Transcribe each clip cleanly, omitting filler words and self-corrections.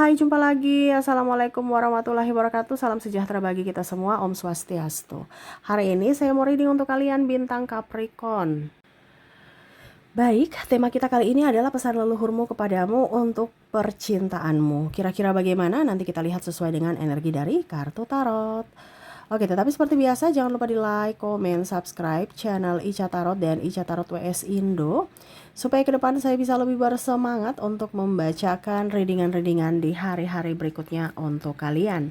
Hai, jumpa lagi. Assalamualaikum warahmatullahi wabarakatuh. Salam sejahtera bagi kita semua. Om Swastiastu. Hari ini saya mau reading untuk kalian bintang Capricorn. Baik, tema kita kali ini adalah pesan leluhurmu kepadamu untuk percintaanmu. Kira-kira bagaimana? Nanti kita lihat sesuai dengan energi dari kartu tarot. Oke, tetapi seperti biasa jangan lupa di like, komen, subscribe channel Ica Tarot dan Ica Tarot WS Indo, supaya ke depan saya bisa lebih bersemangat untuk membacakan readingan-readingan di hari-hari berikutnya untuk kalian.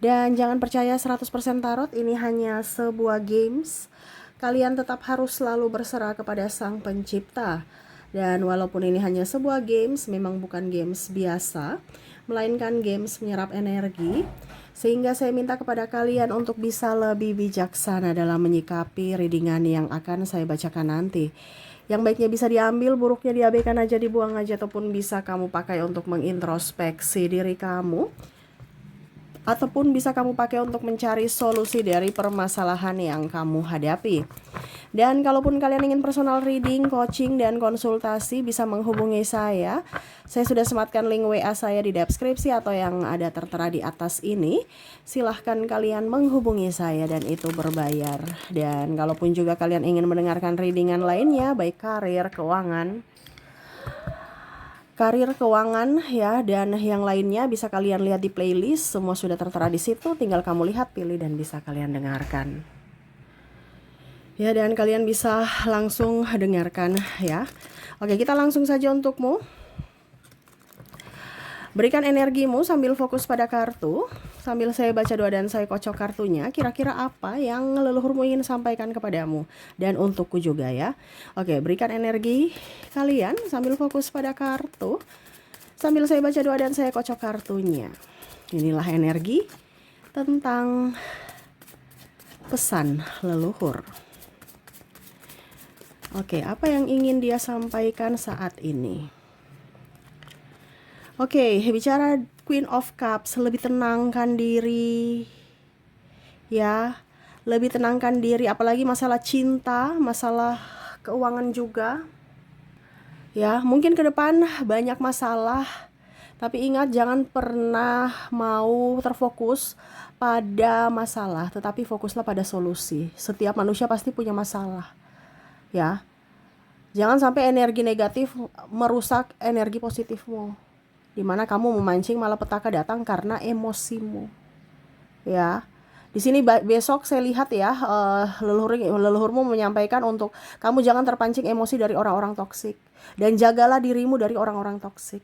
Dan jangan percaya 100% tarot, ini hanya sebuah games. Kalian tetap harus selalu berserah kepada Sang Pencipta. Dan walaupun ini hanya sebuah games, memang bukan games biasa, melainkan games menyerap energi. Sehingga saya minta kepada kalian untuk bisa lebih bijaksana dalam menyikapi readingan yang akan saya bacakan nanti. Yang baiknya bisa diambil, buruknya diabaikan aja, dibuang aja, ataupun bisa kamu pakai untuk mengintrospeksi diri kamu, ataupun bisa kamu pakai untuk mencari solusi dari permasalahan yang kamu hadapi. Dan kalaupun kalian ingin personal reading, coaching, dan konsultasi, bisa menghubungi saya. Saya sudah sematkan link WA saya di deskripsi atau yang ada tertera di atas ini. Silahkan kalian menghubungi saya dan itu berbayar. Dan kalaupun juga kalian ingin mendengarkan readingan lainnya, baik karir, keuangan ya, dan yang lainnya bisa kalian lihat di playlist. Semua sudah tertera di situ, tinggal kamu lihat, pilih, dan bisa kalian dengarkan. Ya, dan kalian bisa langsung dengarkan ya. Oke, kita langsung saja untukmu. Berikan energimu sambil fokus pada kartu. Sambil saya baca doa dan saya kocok kartunya, kira-kira apa yang leluhurmu ingin sampaikan kepadamu. Dan untukku juga ya. Oke, berikan energi kalian sambil fokus pada kartu. Sambil saya baca doa dan saya kocok kartunya. Inilah energi tentang pesan leluhur. Oke, apa yang ingin dia sampaikan saat ini? Oke, bicara Queen of Cups, lebih tenangkan diri. Ya, lebih tenangkan diri, apalagi masalah cinta, masalah keuangan juga. Ya, mungkin ke depan banyak masalah, tapi ingat jangan pernah mau terfokus pada masalah, tetapi fokuslah pada solusi. Setiap manusia pasti punya masalah. Ya, jangan sampai energi negatif merusak energi positifmu, dimana kamu memancing malapetaka datang karena emosimu. Ya, di sini besok saya lihat ya, leluhurmu menyampaikan untuk kamu jangan terpancing emosi dari orang-orang toksik, dan jagalah dirimu dari orang-orang toksik.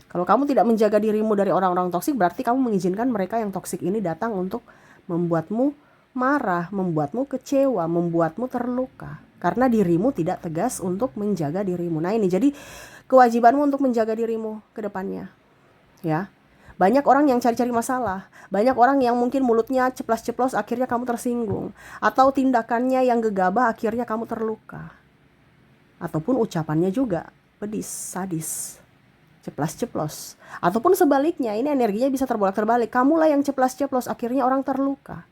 Kalau kamu tidak menjaga dirimu dari orang-orang toksik, berarti kamu mengizinkan mereka yang toksik ini datang untuk membuatmu marah, membuatmu kecewa, membuatmu terluka, karena dirimu tidak tegas untuk menjaga dirimu. Nah, ini jadi kewajibanmu untuk menjaga dirimu ke depannya. Ya. Banyak orang yang cari-cari masalah, banyak orang yang mungkin mulutnya ceplas-ceplos akhirnya kamu tersinggung, atau tindakannya yang gegabah akhirnya kamu terluka. Ataupun ucapannya juga pedis, sadis, ceplas-ceplos. Ataupun sebaliknya, ini energinya bisa terbolak-terbalik. Kamulah yang ceplas-ceplos, akhirnya orang terluka.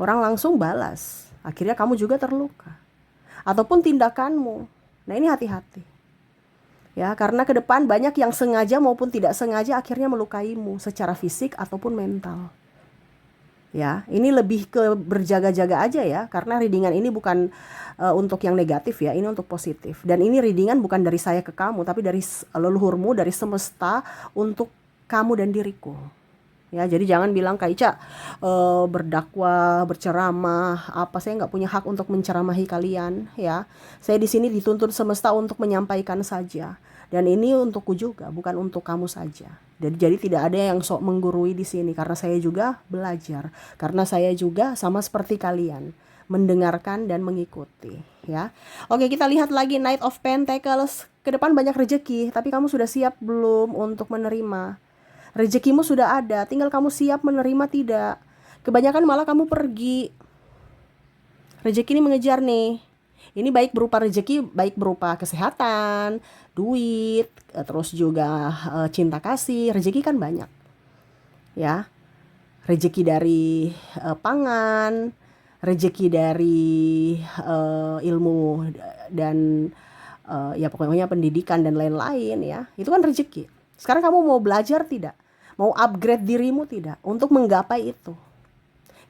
Orang langsung balas, akhirnya kamu juga terluka. Ataupun tindakanmu. Nah, ini hati-hati. Ya, karena ke depan banyak yang sengaja maupun tidak sengaja akhirnya melukaimu secara fisik ataupun mental. Ya, ini lebih ke berjaga-jaga aja ya, karena readingan ini bukan untuk yang negatif ya, ini untuk positif. Dan ini readingan bukan dari saya ke kamu, tapi dari leluhurmu, dari semesta untuk kamu dan diriku. Ya, jadi jangan bilang Kak Ica berdakwah, berceramah, apa, saya nggak punya hak untuk menceramahi kalian ya. Saya di sini dituntun semesta untuk menyampaikan saja. Dan ini untukku juga, bukan untuk kamu saja. Jadi tidak ada yang sok menggurui di sini, karena saya juga belajar. Karena saya juga sama seperti kalian, mendengarkan dan mengikuti ya. Oke, kita lihat lagi Knight of Pentacles. Ke depan banyak rezeki, tapi kamu sudah siap belum untuk menerima? Rezekimu sudah ada, tinggal kamu siap menerima tidak. Kebanyakan malah kamu pergi. Rezeki ini mengejar nih. Ini baik berupa rezeki, baik berupa kesehatan, duit, terus juga cinta kasih. Rezeki kan banyak. Ya. Rezeki dari pangan, rezeki dari ilmu dan ya pokoknya pendidikan dan lain-lain ya. Itu kan rezeki. Sekarang kamu mau belajar tidak? Mau upgrade dirimu tidak? Untuk menggapai itu.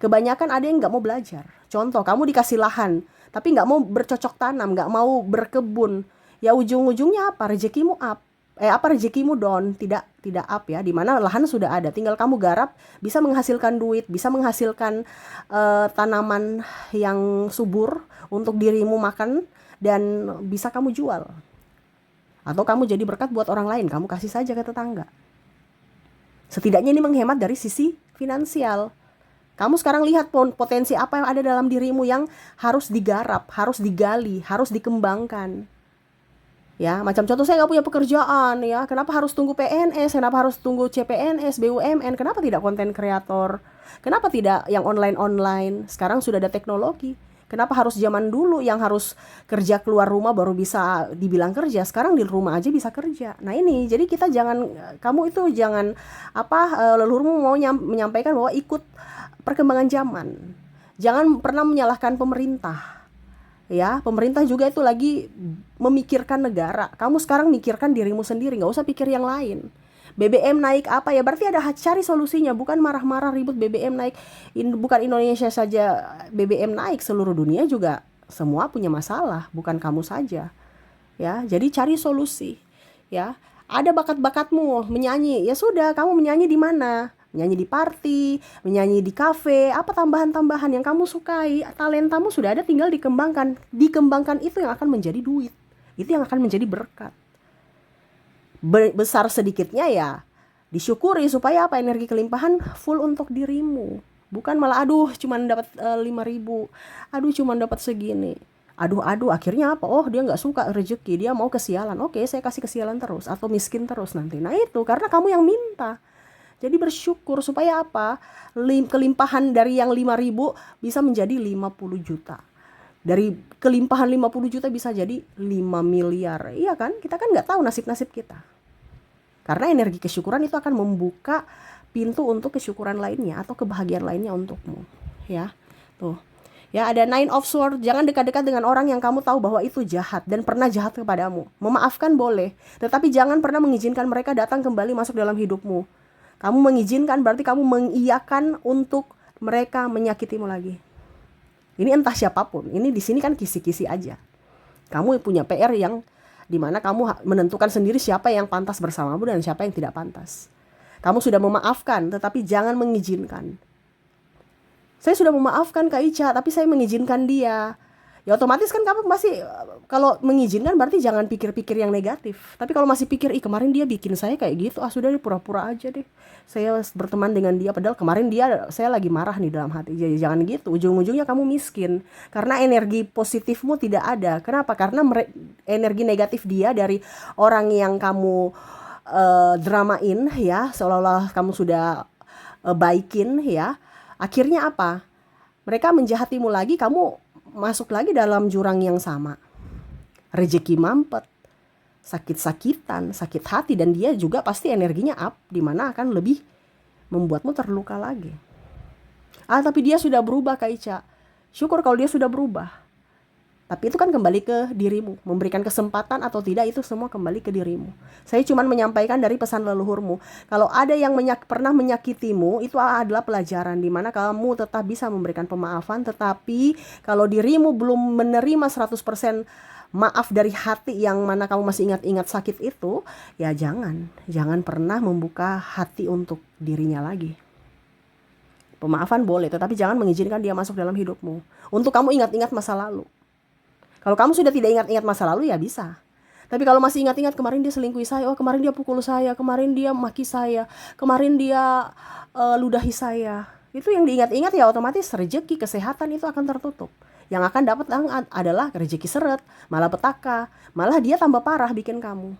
Kebanyakan ada yang nggak mau belajar. Contoh, kamu dikasih lahan, tapi nggak mau bercocok tanam, nggak mau berkebun. Ya ujung-ujungnya apa? Rezekimu up. Rezekimu down, tidak up ya. Dimana lahan sudah ada, tinggal kamu garap, bisa menghasilkan duit, bisa menghasilkan tanaman yang subur untuk dirimu makan dan bisa kamu jual. Atau kamu jadi berkat buat orang lain, kamu kasih saja ke tetangga. Setidaknya ini menghemat dari sisi finansial. Kamu sekarang lihat potensi apa yang ada dalam dirimu yang harus digarap, harus digali, harus dikembangkan. Ya, macam contoh saya nggak punya pekerjaan ya, kenapa harus tunggu PNS, kenapa harus tunggu CPNS, BUMN, kenapa tidak konten kreator, kenapa tidak yang online-online, sekarang sudah ada teknologi. Kenapa harus zaman dulu yang harus kerja keluar rumah baru bisa dibilang kerja, sekarang di rumah aja bisa kerja. Nah ini, jadi kita jangan, kamu itu jangan leluhurmu mau menyampaikan bahwa ikut perkembangan zaman. Jangan pernah menyalahkan pemerintah. Ya, pemerintah juga itu lagi memikirkan negara. Kamu sekarang mikirkan dirimu sendiri, nggak usah pikir yang lain. BBM naik apa ya? Berarti ada cari solusinya, bukan marah-marah ribut BBM naik. Bukan Indonesia saja BBM naik, seluruh dunia juga semua punya masalah, bukan kamu saja. Ya, jadi cari solusi. Ya, ada bakat-bakatmu menyanyi, ya sudah, kamu menyanyi di mana? Menyanyi di party, menyanyi di kafe, apa tambahan-tambahan yang kamu sukai, talentamu sudah ada, tinggal dikembangkan. Dikembangkan itu yang akan menjadi duit, itu yang akan menjadi berkat. Besar sedikitnya ya disyukuri, supaya apa, energi kelimpahan full untuk dirimu. Bukan malah aduh cuman dapat 5.000, aduh cuman dapat segini. Aduh, akhirnya apa? Oh, dia nggak suka rezeki, dia mau kesialan. Oke, saya kasih kesialan terus atau miskin terus nanti. Nah itu karena kamu yang minta. Jadi bersyukur supaya apa? Kelimpahan dari yang 5.000 bisa menjadi 50 juta. Dari kelimpahan 50 juta bisa jadi 5 miliar. Iya kan? Kita kan nggak tahu nasib-nasib kita. Karena energi kesyukuran itu akan membuka pintu untuk kesyukuran lainnya atau kebahagiaan lainnya untukmu. Ya, tuh. Ya, ada Nine of Swords. Jangan dekat-dekat dengan orang yang kamu tahu bahwa itu jahat dan pernah jahat kepadamu. Memaafkan boleh, tetapi jangan pernah mengizinkan mereka datang kembali masuk dalam hidupmu. Kamu mengizinkan berarti kamu mengiyakan untuk mereka menyakitimu lagi. Ini entah siapapun. Ini di sini kan kisi-kisi aja. Kamu punya PR yang dimana kamu menentukan sendiri siapa yang pantas bersamamu dan siapa yang tidak pantas. Kamu sudah memaafkan, tetapi jangan mengizinkan. Saya sudah memaafkan Kak Ica, tapi saya mengizinkan dia. Ya otomatis kan kamu masih, kalau mengizinkan berarti jangan pikir-pikir yang negatif. Tapi kalau masih pikir, kemarin dia bikin saya kayak gitu, sudah deh pura-pura aja deh. Saya berteman dengan dia, padahal kemarin saya lagi marah nih dalam hati. Jadi jangan gitu, ujung-ujungnya kamu miskin. Karena energi positifmu tidak ada. Kenapa? Karena energi negatif dia dari orang yang kamu dramain ya, seolah-olah kamu sudah baikin ya. Akhirnya apa? Mereka menjahatimu lagi, kamu masuk lagi dalam jurang yang sama. Rezeki mampet, sakit-sakitan, sakit hati, dan dia juga pasti energinya up, dimana akan lebih membuatmu terluka lagi. Tapi dia sudah berubah Kak Ica. Syukur kalau dia sudah berubah. Tapi itu kan kembali ke dirimu. Memberikan kesempatan atau tidak itu semua kembali ke dirimu. Saya cuma menyampaikan dari pesan leluhurmu. Kalau ada yang pernah menyakitimu, itu adalah pelajaran dimana kamu tetap bisa memberikan pemaafan. Tetapi kalau dirimu belum menerima 100% maaf dari hati yang mana kamu masih ingat-ingat sakit itu, ya jangan pernah membuka hati untuk dirinya lagi. Pemaafan boleh, tetapi jangan mengizinkan dia masuk dalam hidupmu untuk kamu ingat-ingat masa lalu. Kalau kamu sudah tidak ingat-ingat masa lalu ya bisa. Tapi kalau masih ingat-ingat kemarin dia selingkuhi saya, kemarin dia pukul saya, kemarin dia maki saya, kemarin dia ludahi saya. Itu yang diingat-ingat ya otomatis rezeki, kesehatan itu akan tertutup. Yang akan dapat adalah rezeki seret, malah petaka, malah dia tambah parah bikin kamu.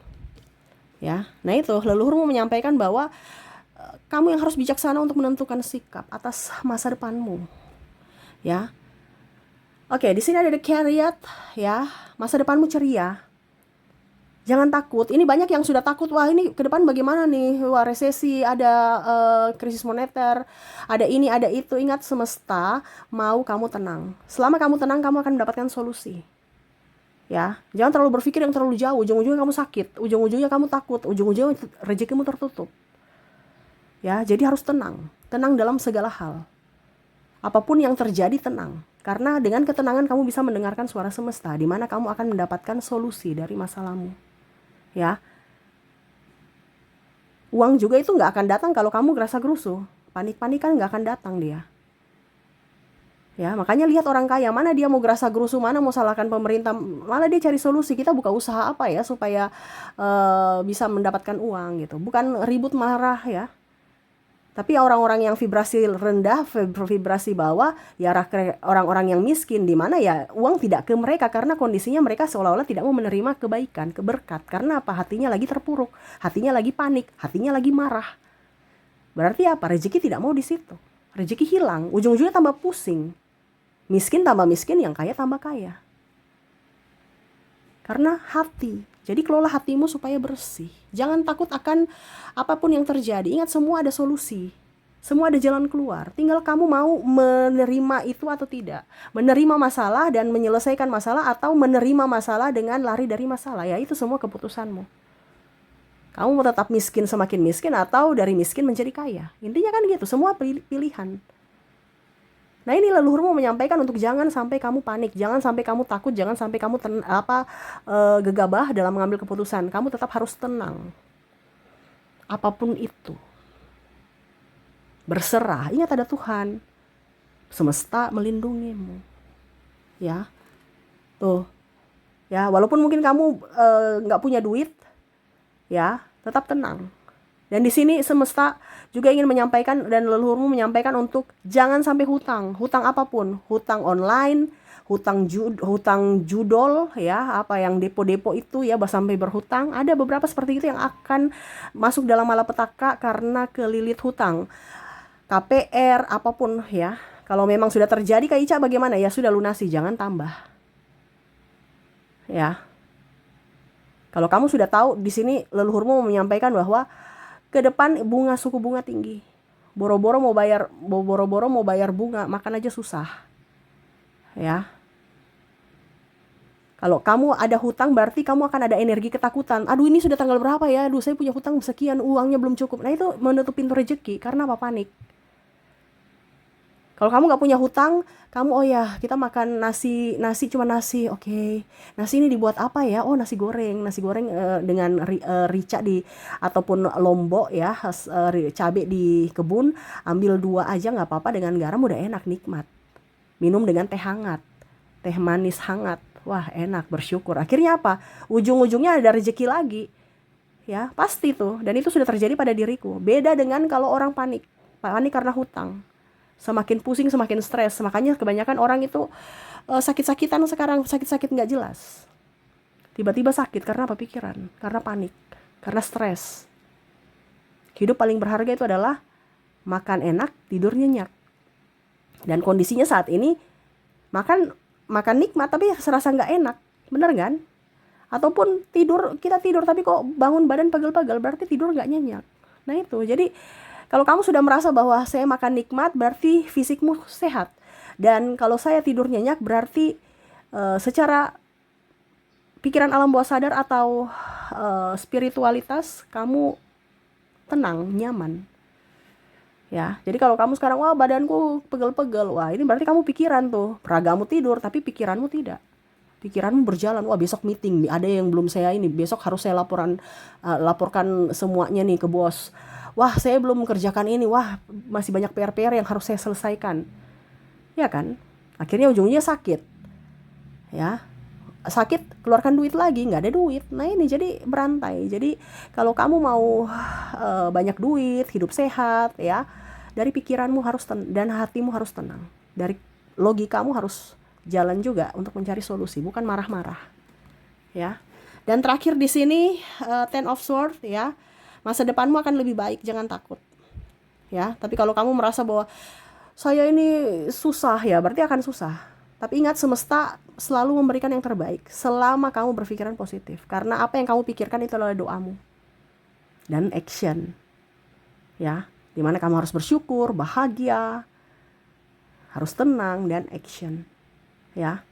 Ya, nah itu leluhurmu menyampaikan bahwa kamu yang harus bijaksana untuk menentukan sikap atas masa depanmu. Ya. Oke, di sini ada the Chariot ya. Masa depanmu ceria. Jangan takut. Ini banyak yang sudah takut. Wah, ini ke depan bagaimana nih? Wah, resesi, ada krisis moneter, ada ini, ada itu. Ingat, semesta mau kamu tenang. Selama kamu tenang, kamu akan mendapatkan solusi. Ya, jangan terlalu berpikir yang terlalu jauh. Ujung-ujungnya kamu sakit, ujung-ujungnya kamu takut, ujung-ujungnya rezekimu tertutup. Ya, jadi harus tenang. Tenang dalam segala hal. Apapun yang terjadi, tenang. Karena dengan ketenangan kamu bisa mendengarkan suara semesta, di mana kamu akan mendapatkan solusi dari masalahmu. Ya, uang juga itu nggak akan datang kalau kamu gerasa gerusu. Panik-panik kan nggak akan datang dia. Ya, makanya lihat orang kaya, mana dia mau gerasa gerusu, mana mau salahkan pemerintah, malah dia cari solusi. Kita buka usaha apa ya supaya bisa mendapatkan uang gitu. Bukan ribut marah ya. Tapi orang-orang yang vibrasi rendah, vibrasi bawah, ya orang-orang yang miskin, di mana ya uang tidak ke mereka karena kondisinya mereka seolah-olah tidak mau menerima kebaikan, keberkat. Karena apa? Hatinya lagi terpuruk, hatinya lagi panik, hatinya lagi marah. Berarti apa? Rezeki tidak mau di situ. Rezeki hilang, ujung-ujungnya tambah pusing. Miskin tambah miskin, yang kaya tambah kaya. Karena hati. Jadi kelola hatimu supaya bersih. Jangan takut akan apapun yang terjadi. Ingat, semua ada solusi. Semua ada jalan keluar. Tinggal kamu mau menerima itu atau tidak. Menerima masalah dan menyelesaikan masalah, atau menerima masalah dengan lari dari masalah. Ya, itu semua keputusanmu. Kamu mau tetap miskin semakin miskin, atau dari miskin menjadi kaya. Intinya kan gitu. Semua pilihan. Nah, ini leluhurmu menyampaikan untuk jangan sampai kamu panik, jangan sampai kamu takut, jangan sampai kamu gegabah dalam mengambil keputusan. Kamu tetap harus tenang. Apapun itu. Berserah. Ingat, ada Tuhan. Semesta melindungimu. Ya. Tuh. Ya, walaupun mungkin kamu nggak punya duit, ya, tetap tenang. Dan di sini semesta juga ingin menyampaikan, dan leluhurmu menyampaikan untuk jangan sampai hutang. Hutang apapun, hutang online, hutang judol, ya, apa yang depo-depo itu ya, sampai berhutang. Ada beberapa seperti itu yang akan masuk dalam malapetaka karena kelilit hutang. KPR apapun ya. Kalau memang sudah terjadi Kak Ica, bagaimana? Ya sudah, lunasi, jangan tambah. Ya. Kalau kamu sudah tahu, di sini leluhurmu menyampaikan bahwa ke depan suku bunga tinggi. Boro-boro mau bayar bunga, makan aja susah. Ya. Kalau kamu ada hutang, berarti kamu akan ada energi ketakutan. Aduh, ini sudah tanggal berapa ya? Aduh, saya punya hutang sekian, uangnya belum cukup. Nah, itu menutup pintu rezeki. Karena apa? Panik. Kalau kamu nggak punya hutang, kamu, oh ya, kita makan nasi cuma nasi, oke. Nasi ini dibuat apa ya? Oh, nasi goreng dengan rica ataupun lombok ya, cabai di kebun, ambil 2 aja nggak apa-apa, dengan garam udah enak, nikmat. Minum dengan teh hangat, teh manis hangat, wah enak, bersyukur. Akhirnya apa? Ujung-ujungnya ada rezeki lagi, ya pasti tuh. Dan itu sudah terjadi pada diriku. Beda dengan kalau orang panik karena hutang. Semakin pusing, semakin stres. Makanya kebanyakan orang itu sakit-sakitan sekarang, sakit-sakit nggak jelas. Tiba-tiba sakit karena apa? Pikiran, karena panik, karena stres. Hidup paling berharga itu adalah makan enak, tidur nyenyak. Dan kondisinya saat ini makan nikmat tapi serasa nggak enak, bener kan? Ataupun kita tidur tapi kok bangun badan pegel-pegel, berarti tidur nggak nyenyak. Nah itu, jadi kalau kamu sudah merasa bahwa saya makan nikmat, berarti fisikmu sehat. Dan kalau saya tidur nyenyak, berarti secara pikiran alam bawah sadar atau spiritualitas, kamu tenang, nyaman. Ya, jadi kalau kamu sekarang, wah badanku pegel-pegel, wah ini berarti kamu pikiran tuh. Ragamu tidur, tapi pikiranmu tidak. Pikiranmu berjalan, wah besok meeting, ada yang belum saya ini, besok harus saya laporkan semuanya nih ke bos. Wah saya belum mengerjakan ini, wah masih banyak PR-PR yang harus saya selesaikan. Ya kan? Akhirnya ujungnya sakit. Ya, sakit, keluarkan duit lagi, nggak ada duit. Nah ini jadi berantai. Jadi kalau kamu mau banyak duit, hidup sehat, ya, dari pikiranmu harus dan hatimu harus tenang. Dari logikamu harus jalan juga untuk mencari solusi, bukan marah-marah. Ya. Dan terakhir di sini Ten of Swords, ya. Masa depanmu akan lebih baik, jangan takut. Ya, tapi kalau kamu merasa bahwa saya ini susah, ya berarti akan susah. Tapi ingat, semesta selalu memberikan yang terbaik selama kamu berpikiran positif. Karena apa yang kamu pikirkan itu adalah doamu dan action. Ya, dimana kamu harus bersyukur, bahagia, harus tenang, dan action. Ya.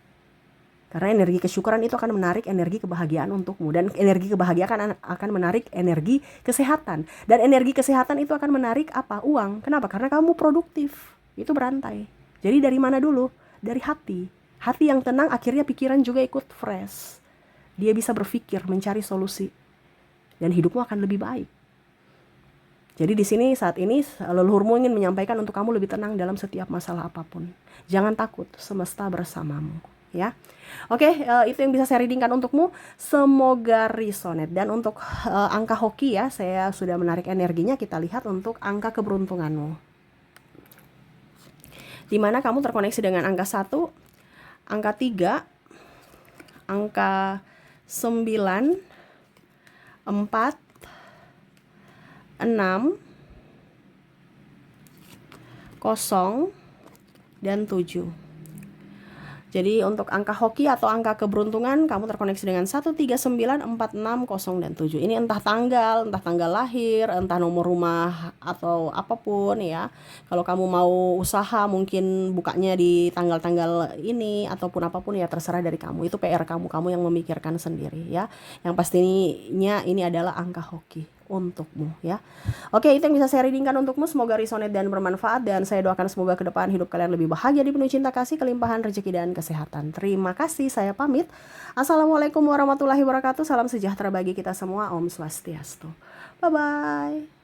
Karena energi kesyukuran itu akan menarik energi kebahagiaan untukmu. Dan energi kebahagiaan akan menarik energi kesehatan. Dan energi kesehatan itu akan menarik apa? Uang. Kenapa? Karena kamu produktif. Itu berantai. Jadi dari mana dulu? Dari hati. Hati yang tenang akhirnya pikiran juga ikut fresh. Dia bisa berpikir, mencari solusi. Dan hidupmu akan lebih baik. Jadi di sini saat ini leluhurmu ingin menyampaikan untuk kamu lebih tenang dalam setiap masalah apapun. Jangan takut, semesta bersamamu. Ya, oke, itu yang bisa saya readingkan untukmu. Semoga resonate. Dan untuk angka hoki ya, saya sudah menarik energinya. Kita lihat untuk angka keberuntunganmu, dimana kamu terkoneksi dengan angka 1, angka 3, angka 9, 4, 6, 0, dan 7. Jadi untuk angka hoki atau angka keberuntungan kamu terkoneksi dengan 1, 3, 9, 4, 6, 0, dan 7. Ini entah tanggal lahir, entah nomor rumah atau apapun ya. Kalau kamu mau usaha mungkin bukanya di tanggal-tanggal ini ataupun apapun ya, terserah dari kamu. Itu PR kamu yang memikirkan sendiri ya. Yang pastinya ini adalah angka hoki untukmu ya. Oke, itu yang bisa saya readingkan untukmu. Semoga resonate dan bermanfaat, dan saya doakan semoga ke depan hidup kalian lebih bahagia, dipenuhi cinta kasih, kelimpahan rezeki dan kesehatan. Terima kasih, saya pamit. Assalamualaikum warahmatullahi wabarakatuh. Salam sejahtera bagi kita semua. Om Swastiastu. Bye bye.